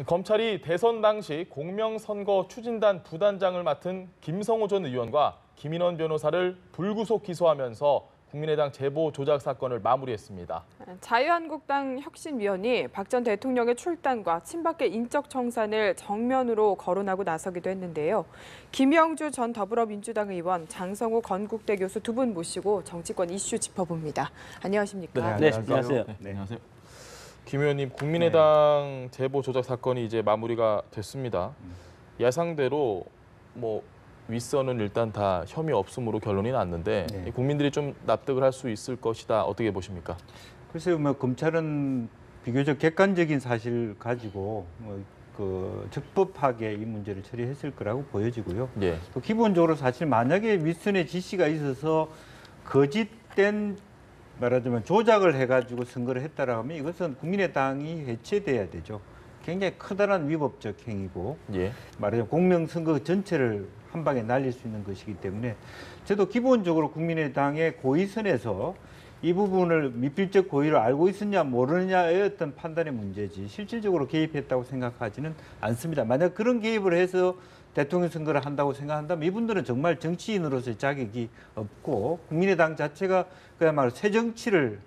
검찰이 대선 당시 공명선거 추진단 부단장을 맡은 김성호 전 의원과 김인원 변호사를 불구속 기소하면서 국민의당 제보 조작 사건을 마무리했습니다. 자유한국당 혁신위원이 박 전 대통령의 출당과 친박계 인적 청산을 정면으로 거론하고 나서기도 했는데요. 김영주 전 더불어민주당 의원, 장성호 건국대 교수 두 분 모시고 정치권 이슈 짚어봅니다. 안녕하십니까? 네, 안녕하세요. 네, 안녕하세요. 김 의원님, 국민의당 제보 조작 사건이 이제 마무리가 됐습니다. 예상대로 윗선은 일단 다 혐의 없음으로 결론이 났는데 국민들이 좀 납득을 할 수 있을 것이다. 어떻게 보십니까? 글쎄요, 검찰은 비교적 객관적인 사실 가지고 적법하게 이 문제를 처리했을 거라고 보여지고요. 예. 또 기본적으로 사실 만약에 윗선의 지시가 있어서 거짓된 말하자면 조작을 해가지고 선거를 했다라고 하면 이것은 국민의당이 해체돼야 되죠. 굉장히 커다란 위법적 행위고 말하자면 공명선거 전체를 한 방에 날릴 수 있는 것이기 때문에 저도 기본적으로 국민의당의 고의선에서 이 부분을 미필적 고의를 알고 있었냐 모르느냐의 어떤 판단의 문제지 실질적으로 개입했다고 생각하지는 않습니다. 만약 그런 개입을 해서 대통령 선거를 한다고 생각한다면 이분들은 정말 정치인으로서의 자격이 없고 국민의당 자체가 그야말로 새 정치를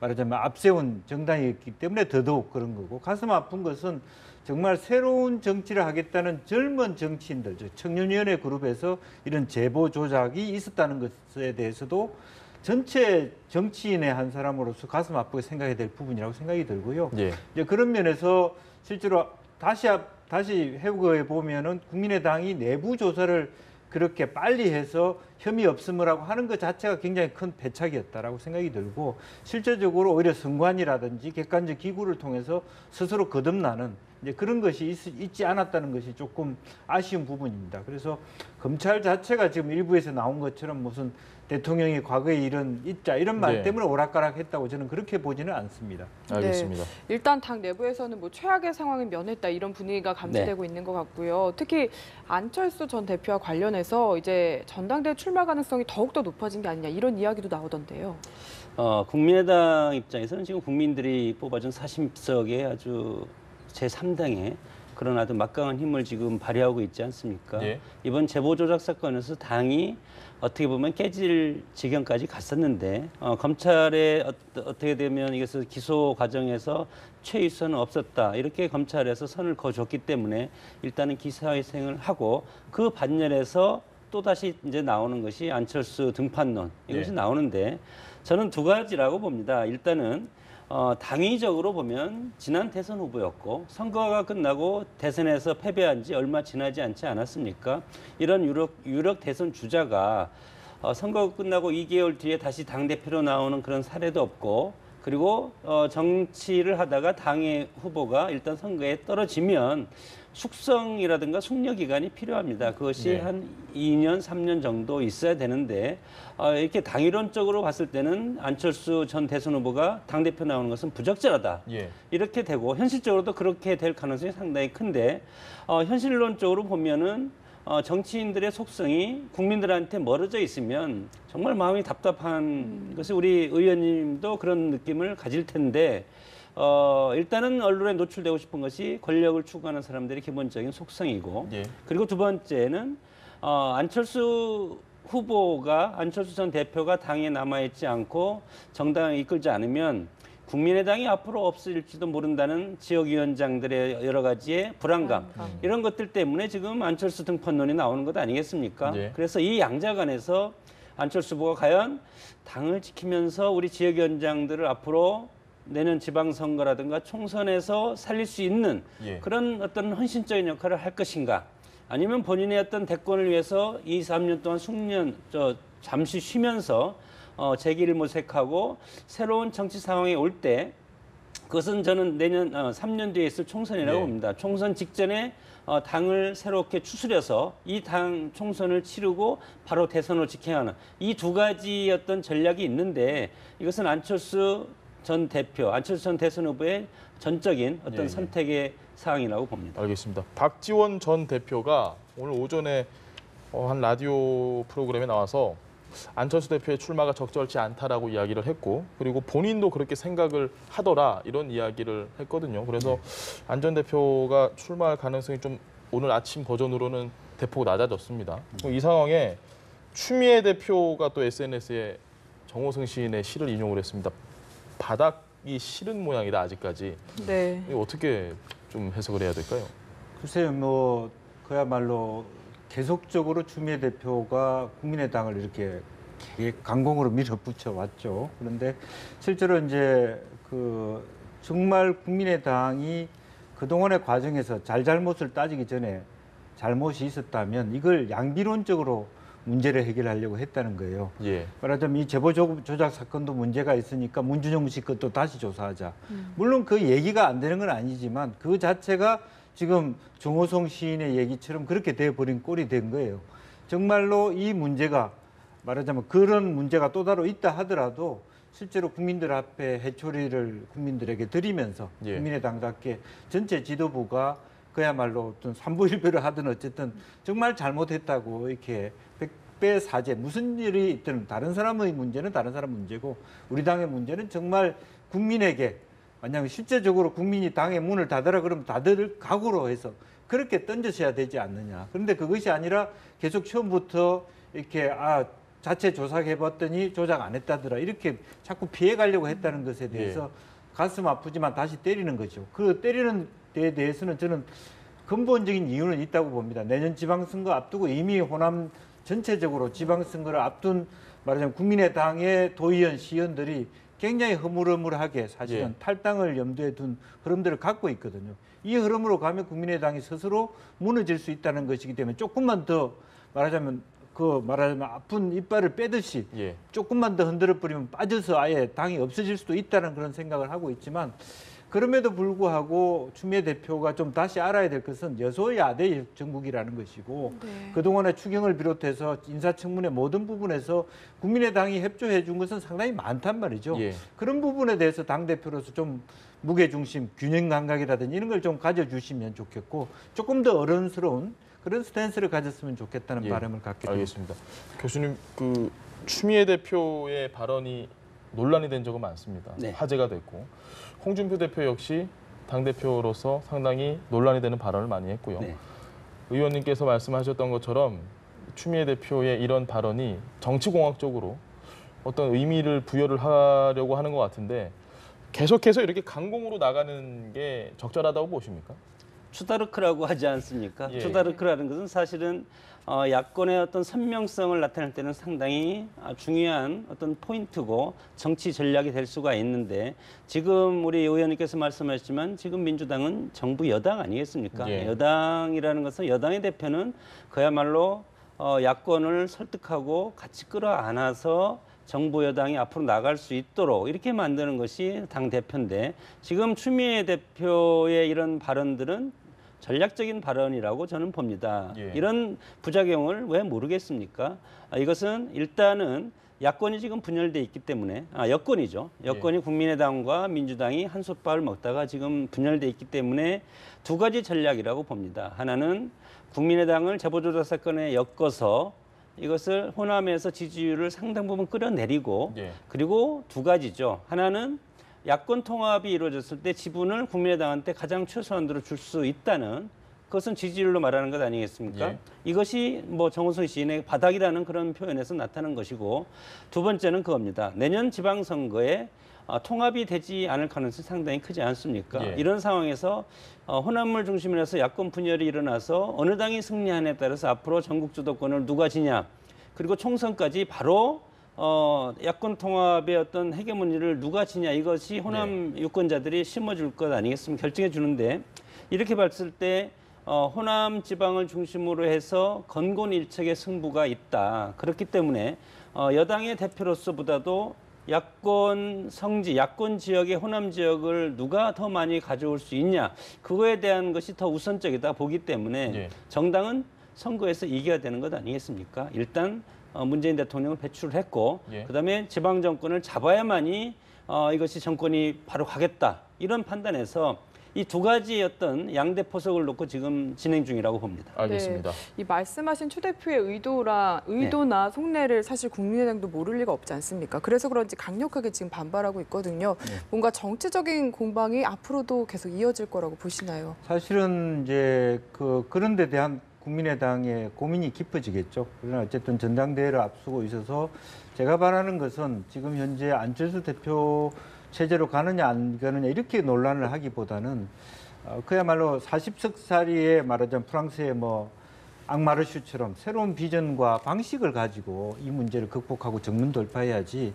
말하자면 앞세운 정당이었기 때문에 더더욱 그런 거고 가슴 아픈 것은 정말 새로운 정치를 하겠다는 젊은 정치인들, 청년위원회 그룹에서 이런 제보 조작이 있었다는 것에 대해서도 전체 정치인의 한 사람으로서 가슴 아프게 생각해야 될 부분이라고 생각이 들고요. 이제 그런 면에서 실제로 다시 회고해 보면은 국민의당이 내부 조사를 그렇게 빨리 해서 혐의 없음을 하고 하는 것 자체가 굉장히 큰 패착이었다라고 생각이 들고 실제적으로 오히려 선관위라든지 객관적 기구를 통해서 스스로 거듭나는 이제 그런 것이 있지 않았다는 것이 조금 아쉬운 부분입니다. 그래서 검찰 자체가 지금 일부에서 나온 것처럼 무슨 대통령이 과거에 이런 말 때문에 오락가락했다고 저는 그렇게 보지는 않습니다. 알겠습니다. 네, 일단 당 내부에서는 최악의 상황을 면했다 이런 분위기가 감지되고 있는 것 같고요. 특히 안철수 전 대표와 관련해서 이제 전당대회 출마 가능성이 더욱더 높아진 게 아니냐 이런 이야기도 나오던데요. 국민의당 입장에서는 지금 국민들이 뽑아준 40석의 아주 제3당의 그런 아주 막강한 힘을 지금 발휘하고 있지 않습니까? 이번 제보 조작 사건에서 당이 어떻게 보면 깨질 지경까지 갔었는데 검찰에 어떻게 되면 이것을 기소 과정에서 최유선은 없었다 이렇게 검찰에서 선을 그어줬기 때문에 일단은 기사회생을 하고 그 반열에서 또다시 이제 나오는 것이 안철수 등판론 이것이 나오는데 저는 두 가지라고 봅니다. 일단은 당위적으로 보면 지난 대선 후보였고 선거가 끝나고 대선에서 패배한 지 얼마 지나지 않지 않았습니까? 이런 유력 대선 주자가 선거 끝나고 2개월 뒤에 다시 당대표로 나오는 그런 사례도 없고 그리고 정치를 하다가 당의 후보가 일단 선거에 떨어지면 숙성이라든가 숙려 기간이 필요합니다. 그것이 한 2년, 3년 정도 있어야 되는데 이렇게 당위론적으로 봤을 때는 안철수 전 대선 후보가 당대표 나오는 것은 부적절하다. 이렇게 되고 현실적으로도 그렇게 될 가능성이 상당히 큰데 현실론적으로 보면은 정치인들의 속성이 국민들한테 멀어져 있으면 정말 마음이 답답한 것이 우리 의원님도 그런 느낌을 가질 텐데 일단은 언론에 노출되고 싶은 것이 권력을 추구하는 사람들의 기본적인 속성이고 그리고 두 번째는 안철수 전 대표가 당에 남아있지 않고 정당을 이끌지 않으면 국민의당이 앞으로 없어질지도 모른다는 지역위원장들의 여러 가지의 불안감 이런 것들 때문에 지금 안철수 등판론이 나오는 것 아니겠습니까? 그래서 이 양자간에서 안철수 후보가 과연 당을 지키면서 우리 지역위원장들을 앞으로 내년 지방선거라든가 총선에서 살릴 수 있는 그런 어떤 헌신적인 역할을 할 것인가 아니면 본인의 어떤 대권을 위해서 2, 3년 동안 잠시 쉬면서 재기를 모색하고 새로운 정치 상황에 올 때 그것은 저는 내년 3년 뒤에 있을 총선이라고 봅니다. 총선 직전에 당을 새롭게 추스려서 이 당 총선을 치르고 바로 대선으로 직행하는 이 두 가지 어떤 전략이 있는데 이것은 안철수 전 대선 후보의 전적인 어떤 선택의 사항이라고 봅니다. 알겠습니다. 박지원 전 대표가 오늘 오전에 한 라디오 프로그램에 나와서 안철수 대표의 출마가 적절치 않다라고 이야기를 했고 그리고 본인도 그렇게 생각을 하더라 이런 이야기를 했거든요. 그래서 안 전 대표가 출마할 가능성이 좀 오늘 아침 버전으로는 대폭 낮아졌습니다. 이 상황에 추미애 대표가 또 SNS에 정호승 시인의 시를 인용을 했습니다. 바닥이 싫은 모양이다 아직까지. 네. 이거 어떻게 좀 해석을 해야 될까요? 글쎄요, 뭐 그야말로 계속적으로 추미애 대표가 국민의당을 이렇게 강공으로 밀어붙여 왔죠. 그런데 실제로 이제 그 정말 국민의당이 그동안의 과정에서 잘잘못을 따지기 전에 잘못이 있었다면 이걸 양비론적으로 문제를 해결하려고 했다는 거예요. 예. 말하자면 이 제보 조작 사건도 문제가 있으니까 문준용 씨 것도 다시 조사하자. 물론 그 얘기가 안 되는 건 아니지만 그 자체가 지금 정호성 시인의 얘기처럼 그렇게 돼버린 꼴이 된 거예요. 정말로 이 문제가 말하자면 그런 문제가 또 따로 있다 하더라도 실제로 국민들 앞에 해초리를 국민들에게 드리면서 예. 국민의당답게 전체 지도부가 그야말로 어떤 삼부일배를 하든 어쨌든 정말 잘못했다고 이렇게 백배 사죄 무슨 일이 있든 다른 사람의 문제는 다른 사람 문제고 우리 당의 문제는 정말 국민에게 만약에 실제적으로 국민이 당의 문을 닫으라 그러면 닫을 각오로 해서 그렇게 던져셔야 되지 않느냐. 그런데 그것이 아니라 계속 처음부터 이렇게 자체 조사해봤더니 조작 안 했다더라 이렇게 자꾸 피해가려고 했다는 것에 대해서 가슴 아프지만 다시 때리는 거죠. 그 때리는 데에 대해서는 저는 근본적인 이유는 있다고 봅니다. 내년 지방선거 앞두고 이미 호남 전체적으로 지방선거를 앞둔 말하자면 국민의당의 도의원, 시의원들이 굉장히 허물허물하게 사실은 탈당을 염두에 둔 흐름들을 갖고 있거든요. 이 흐름으로 가면 국민의당이 스스로 무너질 수 있다는 것이기 때문에 조금만 더 말하자면 아픈 이빨을 빼듯이 조금만 더 흔들어 버리면 빠져서 아예 당이 없어질 수도 있다는 그런 생각을 하고 있지만 그럼에도 불구하고 추미애 대표가 좀 다시 알아야 될 것은 여소야대 정국이라는 것이고 그동안의 추경을 비롯해서 인사청문회 모든 부분에서 국민의당이 협조해 준 것은 상당히 많단 말이죠. 그런 부분에 대해서 당대표로서 좀 무게중심, 균형 감각이라든지 이런 걸 좀 가져주시면 좋겠고 조금 더 어른스러운 그런 스탠스를 가졌으면 좋겠다는 바람을 갖게 됩니다. 알겠습니다. 교수님, 그 추미애 대표의 발언이 논란이 된 적은 많습니다. 화제가 됐고 홍준표 대표 역시 당대표로서 상당히 논란이 되는 발언을 많이 했고요. 의원님께서 말씀하셨던 것처럼 추미애 대표의 이런 발언이 정치공학적으로 어떤 의미를 부여를 하려고 하는 것 같은데 계속해서 이렇게 강공으로 나가는 게 적절하다고 보십니까? 추다르크라고 하지 않습니까? 추다르크라는 것은 사실은 야권의 어떤 선명성을 나타낼 때는 상당히 중요한 어떤 포인트고 정치 전략이 될 수가 있는데 지금 우리 의원님께서 말씀하셨지만 지금 민주당은 정부 여당 아니겠습니까? 여당이라는 것은 여당의 대표는 그야말로 야권을 설득하고 같이 끌어안아서 정부 여당이 앞으로 나갈 수 있도록 이렇게 만드는 것이 당 대표인데 지금 추미애 대표의 이런 발언들은 전략적인 발언이라고 저는 봅니다. 이런 부작용을 왜 모르겠습니까? 이것은 일단은 야권이 지금 분열돼 있기 때문에 여권이죠. 여권이 국민의당과 민주당이 한 솥밥을 먹다가 지금 분열돼 있기 때문에 두 가지 전략이라고 봅니다. 하나는 국민의당을 제보조작 사건에 엮어서 이것을 호남에서 지지율을 상당 부분 끌어내리고 그리고 두 가지죠. 하나는 야권 통합이 이루어졌을 때 지분을 국민의당한테 가장 최소한으로 줄 수 있다는 그것은 지지율로 말하는 것 아니겠습니까? 이것이 뭐 정호성 시인의 바닥이라는 그런 표현에서 나타난 것이고 두 번째는 그겁니다. 내년 지방선거에 통합이 되지 않을 가능성이 상당히 크지 않습니까? 이런 상황에서 호남을 중심으로 해서 야권 분열이 일어나서 어느 당이 승리하냐에 따라서 앞으로 전국 주도권을 누가 지냐 그리고 총선까지 바로 야권 통합의 어떤 헤게모니를 누가 지냐 이것이 호남 유권자들이 심어줄 것 아니겠습니까? 결정해 주는데 이렇게 봤을 때 호남 지방을 중심으로 해서 건곤일척의 승부가 있다. 그렇기 때문에 여당의 대표로서보다도 야권 성지, 야권 지역의 호남 지역을 누가 더 많이 가져올 수 있냐 그거에 대한 것이 더 우선적이다 보기 때문에 정당은 선거에서 이겨야 되는 것 아니겠습니까? 일단 문재인 대통령을 배출을 했고 그다음에 지방 정권을 잡아야만이 이것이 정권이 바로 가겠다 이런 판단에서 이 두 가지의 어떤 양대 포석을 놓고 지금 진행 중이라고 봅니다. 알겠습니다. 이 말씀하신 추 대표의 의도나 속내를 사실 국민의당도 모를 리가 없지 않습니까? 그래서 그런지 강력하게 지금 반발하고 있거든요. 뭔가 정치적인 공방이 앞으로도 계속 이어질 거라고 보시나요? 사실은 이제 그런 데 대한 국민의당의 고민이 깊어지겠죠. 그러나 어쨌든 전당대회를 앞두고 있어서 제가 바라는 것은 지금 현재 안철수 대표 체제로 가느냐 안 가느냐 이렇게 논란을 하기보다는 그야말로 40석짜리의 말하자면 프랑스의 뭐 앙마르슈처럼 새로운 비전과 방식을 가지고 이 문제를 극복하고 정면 돌파해야지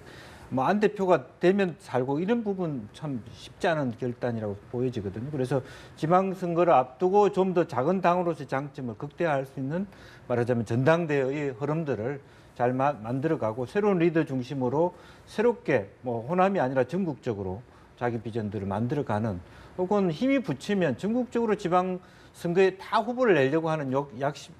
뭐 안 대표가 되면 살고 이런 부분 참 쉽지 않은 결단이라고 보여지거든요. 그래서 지방선거를 앞두고 좀 더 작은 당으로서의 장점을 극대화할 수 있는 말하자면 전당대회의 흐름들을 잘 만들어가고 새로운 리더 중심으로 새롭게 뭐 호남이 아니라 전국적으로 자기 비전들을 만들어가는 혹은 힘이 붙이면 전국적으로 지방선거에 다 후보를 내려고 하는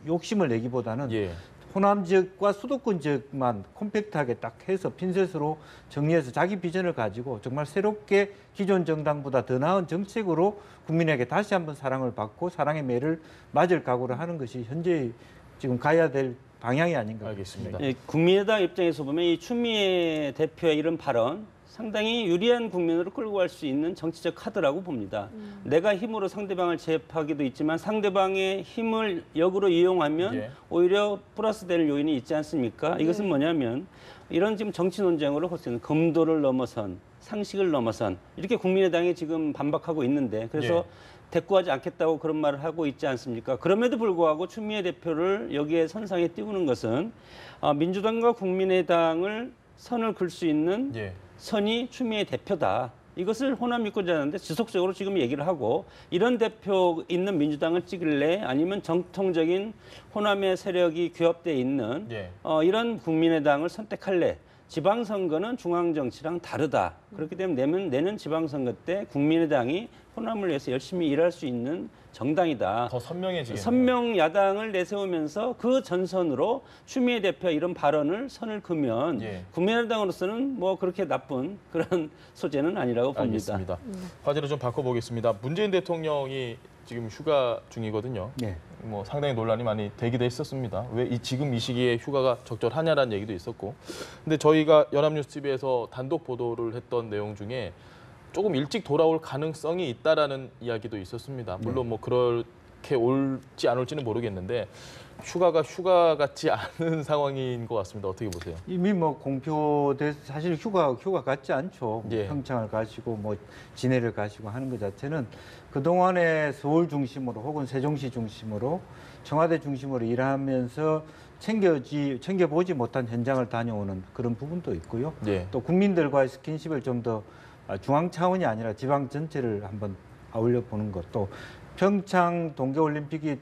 욕심을 내기보다는 예. 호남 지역과 수도권 지역만 콤팩트하게 딱 해서 핀셋으로 정리해서 자기 비전을 가지고 정말 새롭게 기존 정당보다 더 나은 정책으로 국민에게 다시 한번 사랑을 받고 사랑의 매를 맞을 각오를 하는 것이 현재 지금 가야 될 방향이 아닌가. 알겠습니다. 예, 국민의당 입장에서 보면 이 추미애 대표의 이런 발언 상당히 유리한 국면으로 끌고 갈 수 있는 정치적 카드라고 봅니다. 내가 힘으로 상대방을 제압하기도 있지만 상대방의 힘을 역으로 이용하면 예. 오히려 플러스 되는 요인이 있지 않습니까? 이것은 뭐냐면 이런 지금 정치 논쟁으로 할 수 있는 검도를 넘어선 상식을 넘어선 이렇게 국민의당이 지금 반박하고 있는데 그래서 예. 대꾸하지 않겠다고 그런 말을 하고 있지 않습니까? 그럼에도 불구하고 추미애 대표를 여기에 선상에 띄우는 것은 민주당과 국민의당을 선을 긋을 수 있는 예. 선이 추미애 대표다. 이것을 호남 유권자한테 지속적으로 지금 얘기를 하고 이런 대표 있는 민주당을 찍을래 아니면 정통적인 호남의 세력이 규합되어 있는 예. 이런 국민의당을 선택할래. 지방선거는 중앙정치랑 다르다. 그렇기 때문에 내년 지방선거 때 국민의당이 호남을 위해서 열심히 일할 수 있는 정당이다. 더 선명해지겠네요. 선명 야당을 내세우면서 그 전선으로 추미애 대표의 이런 발언을 선을 그으면 예. 국민의당으로서는 뭐 그렇게 나쁜 그런 소재는 아니라고 봅니다. 알겠습니다. 화제를 좀 바꿔보겠습니다. 문재인 대통령이 지금 휴가 중이거든요. 네. 뭐 상당히 논란이 많이 되기도 했었습니다. 왜 지금 이 시기에 휴가가 적절하냐라는 얘기도 있었고. 근데 저희가 연합뉴스 TV에서 단독 보도를 했던 내용 중에 조금 일찍 돌아올 가능성이 있다라는 이야기도 있었습니다. 물론 뭐 그렇게 올지 안 올지는 모르겠는데 휴가 같지 않은 상황인 것 같습니다. 어떻게 보세요? 이미 뭐 공표돼 사실 휴가 같지 않죠. 예. 평창을 가시고 뭐 진해를 가시고 하는 것 자체는 그 동안에 서울 중심으로 혹은 세종시 중심으로 청와대 중심으로 일하면서 챙겨보지 못한 현장을 다녀오는 그런 부분도 있고요. 예. 또 국민들과의 스킨십을 좀 더 중앙 차원이 아니라 지방 전체를 한번 아울러 보는 것도 평창 동계올림픽이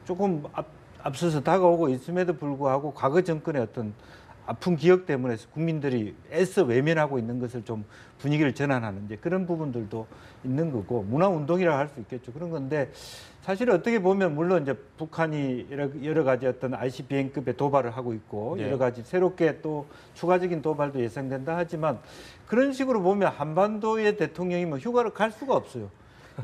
조금 앞서서 다가오고 있음에도 불구하고 과거 정권의 어떤 아픈 기억 때문에 국민들이 애써 외면하고 있는 것을 좀 분위기를 전환하는 이제 그런 부분들도 있는 거고 문화운동이라 할 수 있겠죠. 그런 건데 사실 어떻게 보면 물론 이제 북한이 여러 가지 어떤 ICBM급의 도발을 하고 있고 네. 여러 가지 새롭게 또 추가적인 도발도 예상된다 하지만 그런 식으로 보면 한반도의 대통령이 뭐 휴가를 갈 수가 없어요.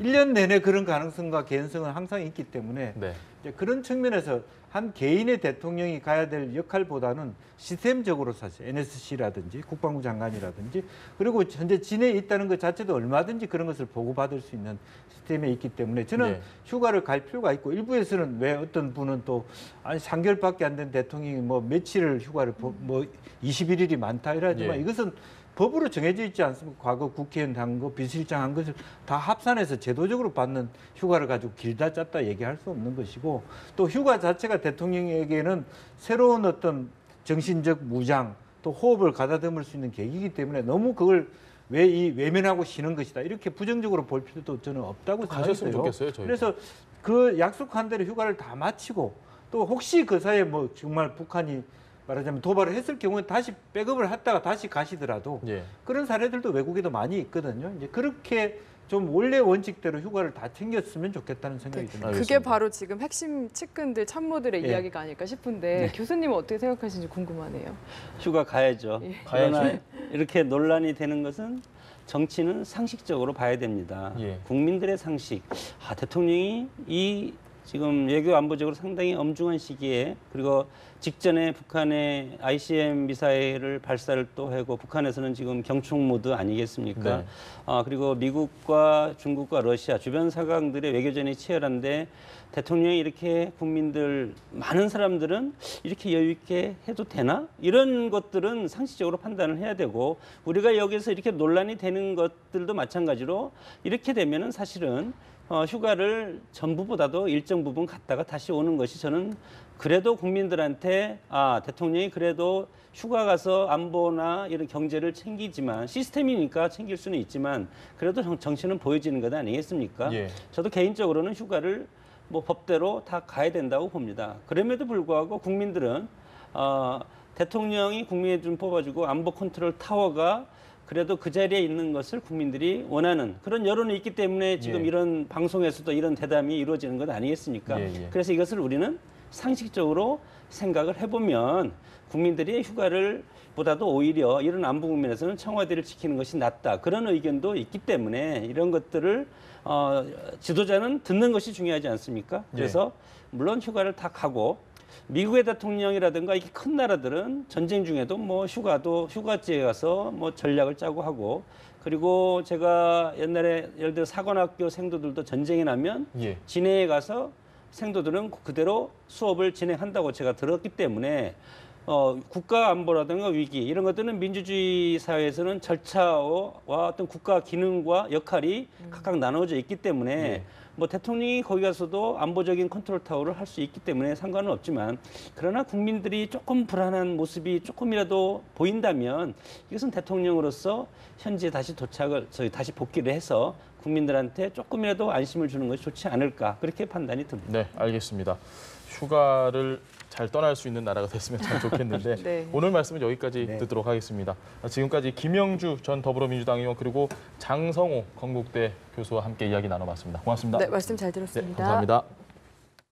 1년 내내 그런 가능성과 개연성은 항상 있기 때문에 네. 이제 그런 측면에서 한 개인의 대통령이 가야 될 역할보다는 시스템적으로 사실 NSC라든지 국방부 장관이라든지 그리고 현재 진해에 있다는 것 자체도 얼마든지 그런 것을 보고받을 수 있는 시스템에 있기 때문에 저는 네. 휴가를 갈 필요가 있고 일부에서는 왜 어떤 분은 또 아니 3개월밖에 안 된 대통령이 뭐 며칠을 휴가를 뭐 21일이 많다 이러지만 예. 이것은 법으로 정해져 있지 않습니까? 과거 국회의원 한 거, 비서실장 한 것을 다 합산해서 제도적으로 받는 휴가를 가지고 길다 짰다 얘기할 수 없는 것이고 또 휴가 자체가 대통령에게는 새로운 어떤 정신적 무장 또 호흡을 가다듬을 수 있는 계기이기 때문에 너무 그걸 왜 이 외면하고 쉬는 것이다 이렇게 부정적으로 볼 필요도 저는 없다고 가셨으면 생각해요. 좋겠어요. 저희. 그래서 그 약속한 대로 휴가를 다 마치고 또 혹시 그 사이에 뭐 정말 북한이 말하자면 도발을 했을 경우에 다시 백업을 했다가 다시 가시더라도 예. 그런 사례들도 외국에도 많이 있거든요. 이제 그렇게 좀 원래 원칙대로 휴가를 다 챙겼으면 좋겠다는 생각이 듭니다. 그게 알겠습니다. 바로 지금 핵심 측근들 참모들의 예. 이야기가 아닐까 싶은데 교수님은 어떻게 생각하시는지 궁금하네요. 휴가 가야죠. 예. 그러나 가야죠. 이렇게 논란이 되는 것은 정치는 상식적으로 봐야 됩니다. 예. 국민들의 상식. 대통령이 이 지금 외교 안보적으로 상당히 엄중한 시기에 그리고 직전에 북한의 ICM 미사일을 발사를 또 하고 북한에서는 지금 경총 모드 아니겠습니까? 네. 그리고 미국과 중국과 러시아 주변 사강들의 외교전이 치열한데 대통령이 이렇게 국민들 많은 사람들은 이렇게 여유 있게 해도 되나? 이런 것들은 상식적으로 판단을 해야 되고 우리가 여기서 이렇게 논란이 되는 것들도 마찬가지로 이렇게 되면은 사실은 휴가를 전부보다도 일정 부분 갔다가 다시 오는 것이 저는 그래도 국민들한테 대통령이 그래도 휴가 가서 안보나 이런 경제를 챙기지만 시스템이니까 챙길 수는 있지만 그래도 정치는 보여지는 것 아니겠습니까? 예. 저도 개인적으로는 휴가를 뭐 법대로 다 가야 된다고 봅니다. 그럼에도 불구하고 국민들은 대통령이 국민에 좀 뽑아주고 안보 컨트롤 타워가 그래도 그 자리에 있는 것을 국민들이 원하는 그런 여론이 있기 때문에 지금 예. 이런 방송에서도 이런 대담이 이루어지는 것 아니겠습니까? 예. 그래서 이것을 우리는 상식적으로 생각을 해보면 국민들이 휴가를 보다도 오히려 이런 안보 국면에서는 청와대를 지키는 것이 낫다. 그런 의견도 있기 때문에 이런 것들을 지도자는 듣는 것이 중요하지 않습니까? 그래서 물론 휴가를 다 가고 미국의 대통령이라든가 이렇게 큰 나라들은 전쟁 중에도 뭐 휴가지에 가서 뭐 전략을 짜고 하고 그리고 제가 옛날에 예를 들어 사관학교 생도들도 전쟁이 나면 예. 진해에 가서 생도들은 그대로 수업을 진행한다고 제가 들었기 때문에 국가 안보라든가 위기 이런 것들은 민주주의 사회에서는 절차와 어떤 국가 기능과 역할이 각각 나눠져 있기 때문에 뭐 대통령이 거기 가서도 안보적인 컨트롤 타워를 할 수 있기 때문에 상관은 없지만 그러나 국민들이 조금 불안한 모습이 조금이라도 보인다면 이것은 대통령으로서 현지에 다시 다시 복귀를 해서 국민들한테 조금이라도 안심을 주는 것이 좋지 않을까 그렇게 판단이 듭니다. 네, 알겠습니다. 휴가를 잘 떠날 수 있는 나라가 됐으면 참 좋겠는데 네. 오늘 말씀은 여기까지 듣도록 하겠습니다. 지금까지 김영주 전 더불어민주당 의원 그리고 장성호 건국대 교수와 함께 이야기 나눠봤습니다. 고맙습니다. 네, 말씀 잘 들었습니다. 네, 감사합니다.